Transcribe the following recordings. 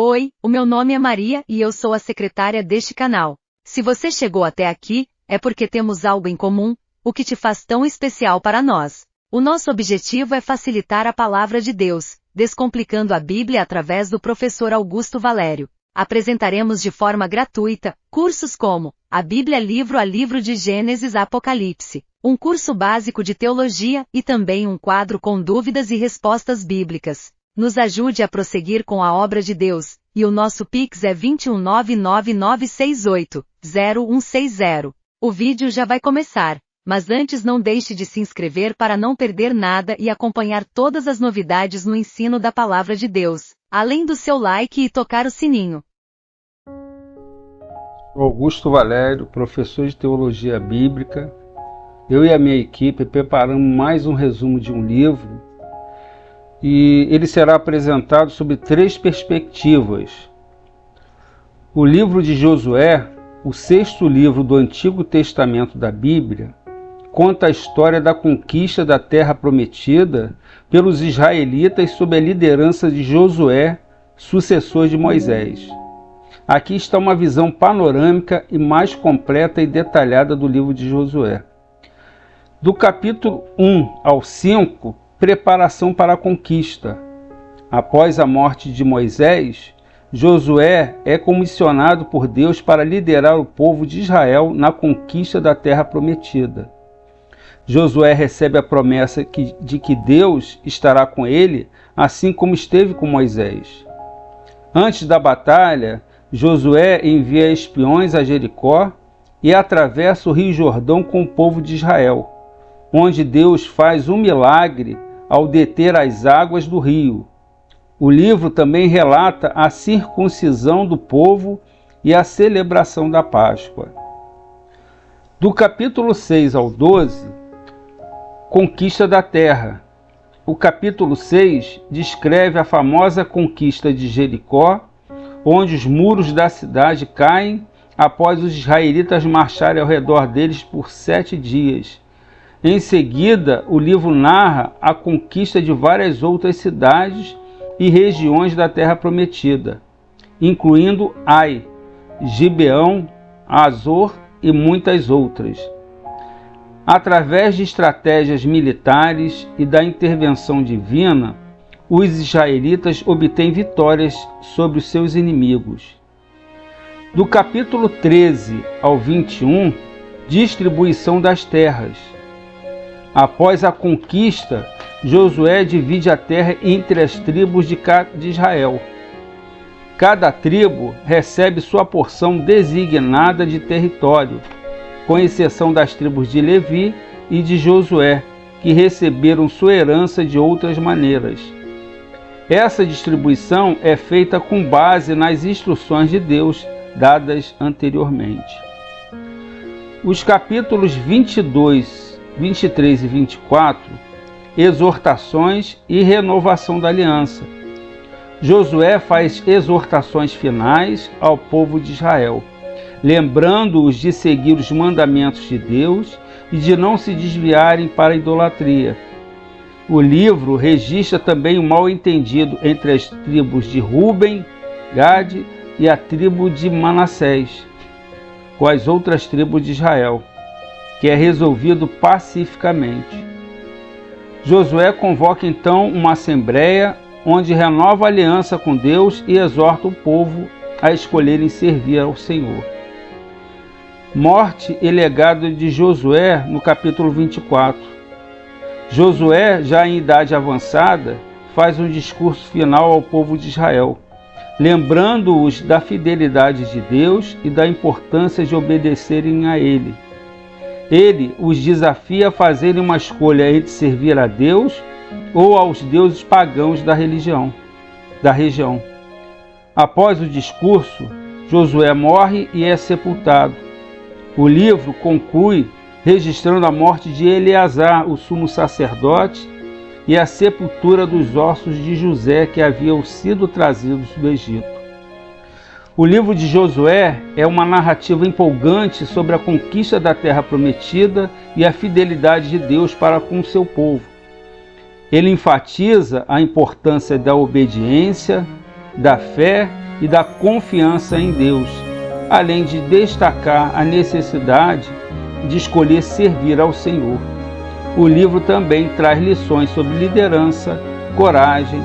Oi, o meu nome é Maria e eu sou a secretária deste canal. Se você chegou até aqui, é porque temos algo em comum, o que te faz tão especial para nós. O nosso objetivo é facilitar a palavra de Deus, descomplicando a Bíblia através do professor Augusto Valério. Apresentaremos de forma gratuita cursos como a Bíblia livro a livro de Gênesis a Apocalipse, um curso básico de teologia e também um quadro com dúvidas e respostas bíblicas. Nos ajude a prosseguir com a obra de Deus, e o nosso Pix é 21999680160. O vídeo já vai começar, mas antes não deixe de se inscrever para não perder nada e acompanhar todas as novidades no ensino da Palavra de Deus, além do seu like e tocar o sininho. Augusto Valério, professor de Teologia Bíblica. Eu e a minha equipe preparamos mais um resumo de um livro e ele será apresentado sob 3 perspectivas. O livro de Josué, o 6º livro do Antigo Testamento da Bíblia, conta a história da conquista da Terra Prometida pelos israelitas sob a liderança de Josué, sucessor de Moisés. Aqui está uma visão panorâmica e mais completa e detalhada do livro de Josué. Do capítulo 1 ao 5, preparação para a conquista. Após a morte de Moisés, Josué é comissionado por Deus para liderar o povo de Israel na conquista da Terra Prometida. Josué recebe a promessa de que Deus estará com ele, assim como esteve com Moisés. Antes da batalha, Josué envia espiões a Jericó e atravessa o Rio Jordão com o povo de Israel, onde Deus faz um milagre ao deter as águas do rio. O livro também relata a circuncisão do povo e a celebração da Páscoa. Do capítulo 6 ao 12, conquista da terra. O capítulo 6 descreve a famosa conquista de Jericó, onde os muros da cidade caem após os israelitas marcharem ao redor deles por 7 dias. Em seguida, o livro narra a conquista de várias outras cidades e regiões da Terra Prometida, incluindo Ai, Gibeão, Azor e muitas outras. Através de estratégias militares e da intervenção divina, os israelitas obtêm vitórias sobre os seus inimigos. Do capítulo 13 ao 21, distribuição das terras. Após a conquista, Josué divide a terra entre as tribos de Israel. Cada tribo recebe sua porção designada de território, com exceção das tribos de Levi e de Josué, que receberam sua herança de outras maneiras. Essa distribuição é feita com base nas instruções de Deus dadas anteriormente. Os capítulos 22, 23 e 24, exortações e renovação da aliança. Josué faz exortações finais ao povo de Israel, lembrando-os de seguir os mandamentos de Deus e de não se desviarem para a idolatria. O livro registra também o mal-entendido entre as tribos de Ruben, Gade e a tribo de Manassés, com as outras tribos de Israel, que é resolvido pacificamente. Josué convoca então uma assembleia onde renova a aliança com Deus e exorta o povo a escolherem servir ao Senhor. Morte e legado de Josué no capítulo 24. Josué, já em idade avançada, faz um discurso final ao povo de Israel, lembrando-os da fidelidade de Deus e da importância de obedecerem a Ele. Ele os desafia a fazerem uma escolha entre servir a Deus ou aos deuses pagãos da região. Após o discurso, Josué morre e é sepultado. O livro conclui registrando a morte de Eleazar, o sumo sacerdote, e a sepultura dos ossos de José que haviam sido trazidos do Egito. O livro de Josué é uma narrativa empolgante sobre a conquista da Terra Prometida e a fidelidade de Deus para com o seu povo. Ele enfatiza a importância da obediência, da fé e da confiança em Deus, além de destacar a necessidade de escolher servir ao Senhor. O livro também traz lições sobre liderança, coragem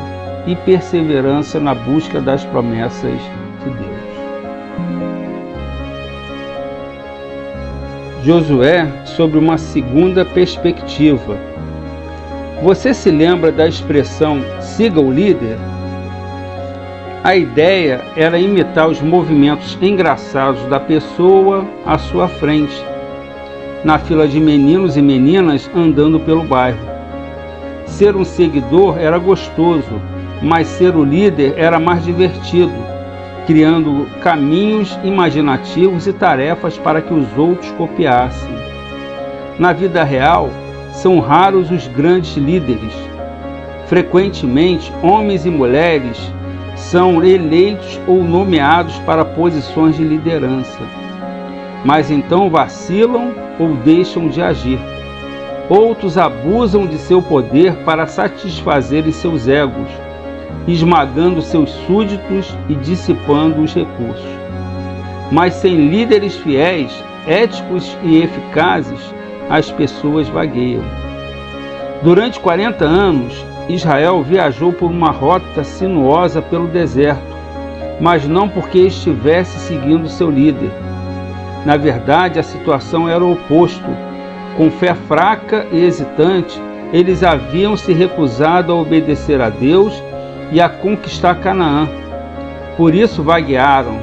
e perseverança na busca das promessas de Deus. Josué sobre uma segunda perspectiva. Você se lembra da expressão "siga o líder"? A ideia era imitar os movimentos engraçados da pessoa à sua frente, na fila de meninos e meninas andando pelo bairro. Ser um seguidor era gostoso, mas ser o líder era mais divertido, criando caminhos imaginativos e tarefas para que os outros copiassem. Na vida real, são raros os grandes líderes. Frequentemente, homens e mulheres são eleitos ou nomeados para posições de liderança, mas então vacilam ou deixam de agir. Outros abusam de seu poder para satisfazerem seus egos, esmagando seus súditos e dissipando os recursos. Mas sem líderes fiéis, éticos e eficazes, as pessoas vagueiam. Durante 40 anos, Israel viajou por uma rota sinuosa pelo deserto, mas não porque estivesse seguindo seu líder. Na verdade, a situação era o oposto. Com fé fraca e hesitante, eles haviam se recusado a obedecer a Deus e a conquistar Canaã. Por isso vaguearam.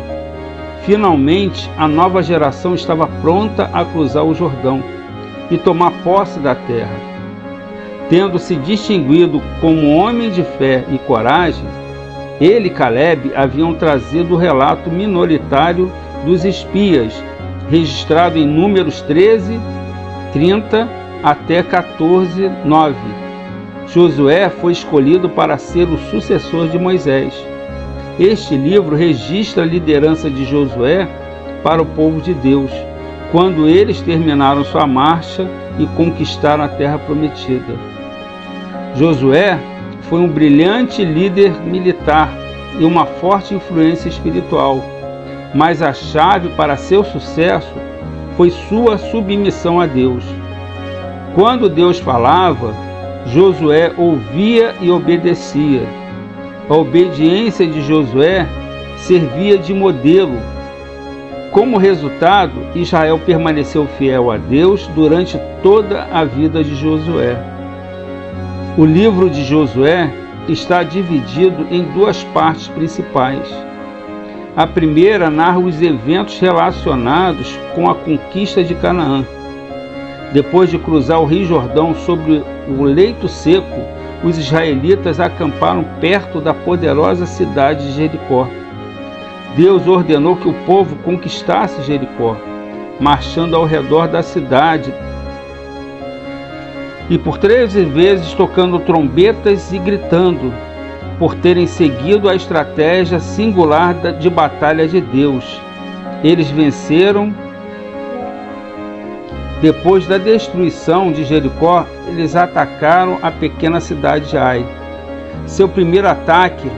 Finalmente, a nova geração estava pronta a cruzar o Jordão e tomar posse da terra. Tendo se distinguido como homem de fé e coragem, ele e Caleb haviam trazido o relato minoritário dos espias, registrado em Números 13, 30 até 14, 9. Josué foi escolhido para ser o sucessor de Moisés. Este livro registra a liderança de Josué para o povo de Deus, quando eles terminaram sua marcha e conquistaram a terra prometida. Josué foi um brilhante líder militar e uma forte influência espiritual, mas a chave para seu sucesso foi sua submissão a Deus. Quando Deus falava, Josué ouvia e obedecia. A obediência de Josué servia de modelo. Como resultado, Israel permaneceu fiel a Deus durante toda a vida de Josué. O livro de Josué está dividido em duas partes principais. A primeira narra os eventos relacionados com a conquista de Canaã. Depois de cruzar o Rio Jordão sobre o leito seco, os israelitas acamparam perto da poderosa cidade de Jericó. Deus ordenou que o povo conquistasse Jericó, marchando ao redor da cidade e por 13 vezes tocando trombetas e gritando, por terem seguido a estratégia singular de batalha de Deus. Eles venceram. Depois da destruição de Jericó, eles atacaram a pequena cidade de Ai. Seu primeiro ataque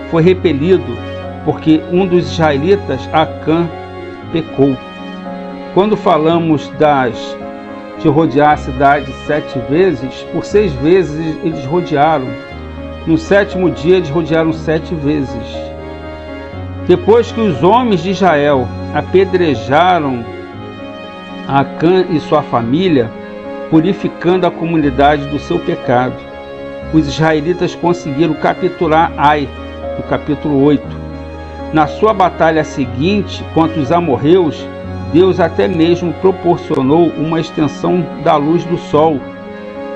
foi repelido, porque um dos israelitas, Acã, pecou. Quando falamos de rodear a cidade 7 vezes, por 6 vezes eles rodearam. No 7º dia eles rodearam 7 vezes. Depois que os homens de Israel apedrejaram Acã e sua família, purificando a comunidade do seu pecado, os israelitas conseguiram capturar Ai, no capítulo 8. Na sua batalha seguinte contra os amorreus, Deus até mesmo proporcionou uma extensão da luz do sol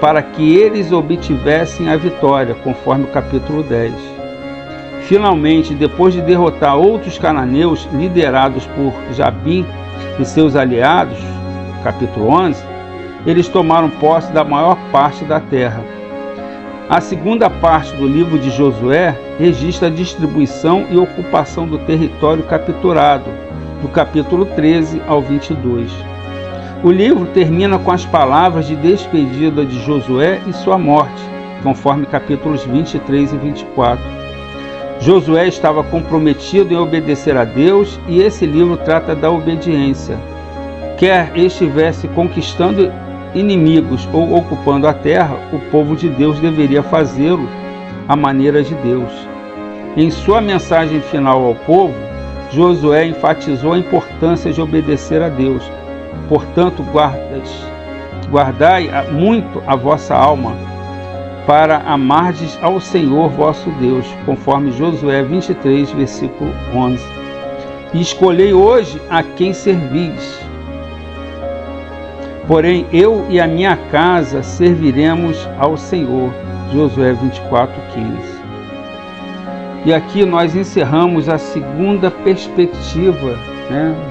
para que eles obtivessem a vitória, conforme o capítulo 10. Finalmente, depois de derrotar outros cananeus liderados por Jabim e seus aliados, capítulo 11, eles tomaram posse da maior parte da terra. A segunda parte do livro de Josué registra a distribuição e ocupação do território capturado, do capítulo 13 ao 22. O livro termina com as palavras de despedida de Josué e sua morte, conforme capítulos 23 e 24. Josué estava comprometido em obedecer a Deus e esse livro trata da obediência. Quer estivesse conquistando inimigos ou ocupando a terra, o povo de Deus deveria fazê-lo à maneira de Deus. Em sua mensagem final ao povo, Josué enfatizou a importância de obedecer a Deus. Portanto, guardai muito a vossa alma, para amardes ao Senhor vosso Deus, conforme Josué 23, versículo 11. E escolhei hoje a quem servis. Porém, eu e a minha casa serviremos ao Senhor. Josué 24, 15. E aqui nós encerramos a segunda perspectiva,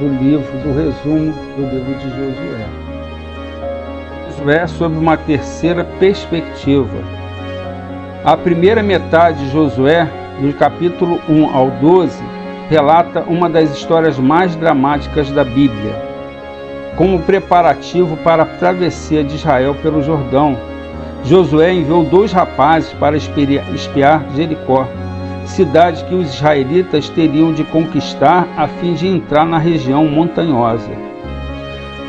do livro, do resumo do livro de Josué. Josué sob uma terceira perspectiva. A primeira metade de Josué, do capítulo 1 ao 12, relata uma das histórias mais dramáticas da Bíblia. Como preparativo para a travessia de Israel pelo Jordão, Josué enviou 2 rapazes para espiar Jericó, cidade que os israelitas teriam de conquistar a fim de entrar na região montanhosa.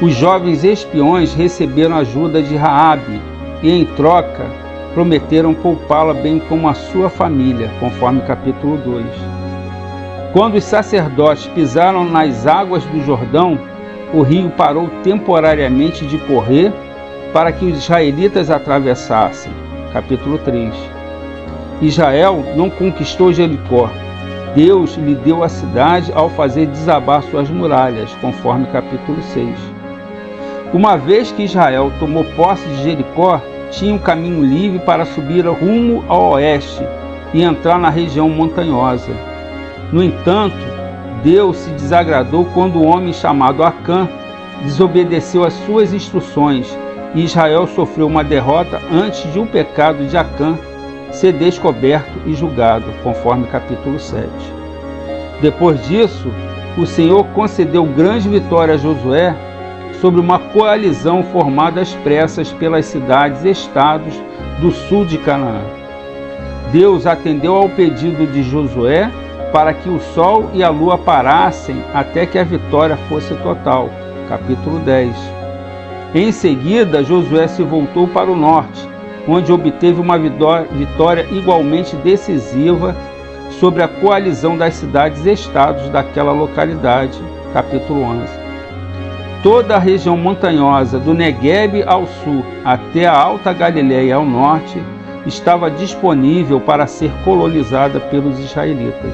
Os jovens espiões receberam ajuda de Raabe e, em troca, prometeram poupá-la bem como a sua família, conforme capítulo 2. Quando os sacerdotes pisaram nas águas do Jordão, o rio parou temporariamente de correr para que os israelitas atravessassem, capítulo 3. Israel não conquistou Jericó. Deus lhe deu a cidade ao fazer desabar suas muralhas, conforme capítulo 6. Uma vez que Israel tomou posse de Jericó, tinha um caminho livre para subir rumo ao oeste e entrar na região montanhosa. No entanto, Deus se desagradou quando o homem chamado Acã desobedeceu às suas instruções e Israel sofreu uma derrota antes de o pecado de Acã ser descoberto e julgado, conforme capítulo 7. Depois disso, o Senhor concedeu grande vitória a Josué sobre uma coalizão formada às pressas pelas cidades e estados do sul de Canaã. Deus atendeu ao pedido de Josué para que o sol e a lua parassem até que a vitória fosse total, capítulo 10. Em seguida, Josué se voltou para o norte, onde obteve uma vitória igualmente decisiva sobre a coalizão das cidades e estados daquela localidade, capítulo 11. Toda a região montanhosa, do Neguebe ao sul até a Alta Galileia ao norte, estava disponível para ser colonizada pelos israelitas.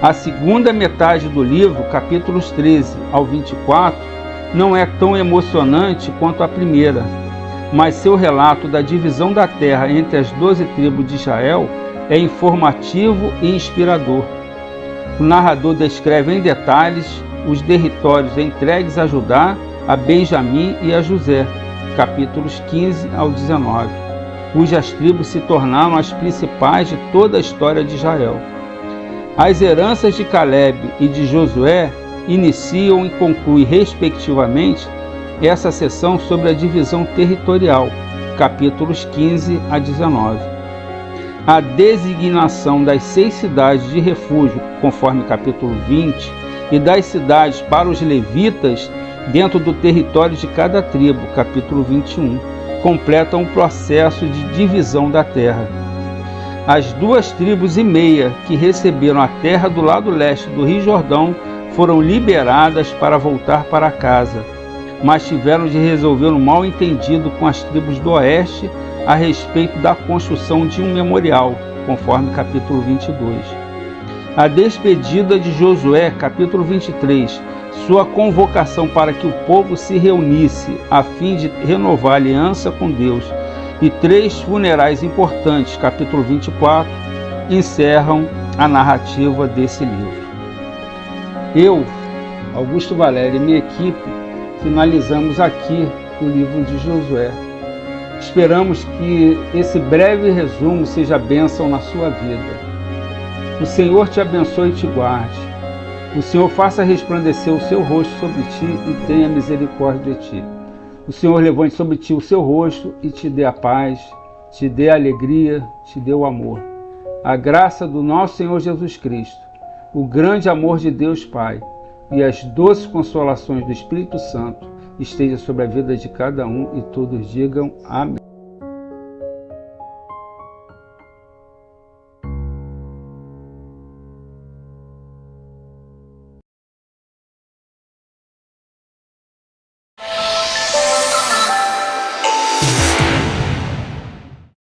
A segunda metade do livro, capítulos 13 ao 24, não é tão emocionante quanto a primeira, mas seu relato da divisão da terra entre as 12 tribos de Israel é informativo e inspirador. O narrador descreve em detalhes os territórios entregues a Judá, a Benjamim e a José, capítulos 15 ao 19, cujas tribos se tornaram as principais de toda a história de Israel. As heranças de Caleb e de Josué iniciam e concluem, respectivamente, essa seção sobre a divisão territorial, capítulos 15 a 19. A designação das 6 cidades de refúgio, conforme capítulo 20, e das cidades para os levitas dentro do território de cada tribo, capítulo 21, completam o processo de divisão da terra. As 2 tribos e meia que receberam a terra do lado leste do Rio Jordão foram liberadas para voltar para casa, mas tiveram de resolver um mal-entendido com as tribos do oeste a respeito da construção de um memorial, conforme capítulo 22. A despedida de Josué, capítulo 23, sua convocação para que o povo se reunisse a fim de renovar a aliança com Deus, e 3 funerais importantes, capítulo 24, encerram a narrativa desse livro. Eu, Augusto Valério e minha equipe finalizamos aqui o livro de Josué. Esperamos que esse breve resumo seja bênção na sua vida. O Senhor te abençoe e te guarde. O Senhor faça resplandecer o seu rosto sobre ti e tenha misericórdia de ti. O Senhor levante sobre ti o seu rosto e te dê a paz, te dê a alegria, te dê o amor. a graça do nosso Senhor Jesus Cristo, o grande amor de Deus Pai e as doces consolações do Espírito Santo esteja sobre a vida de cada um e todos digam amém.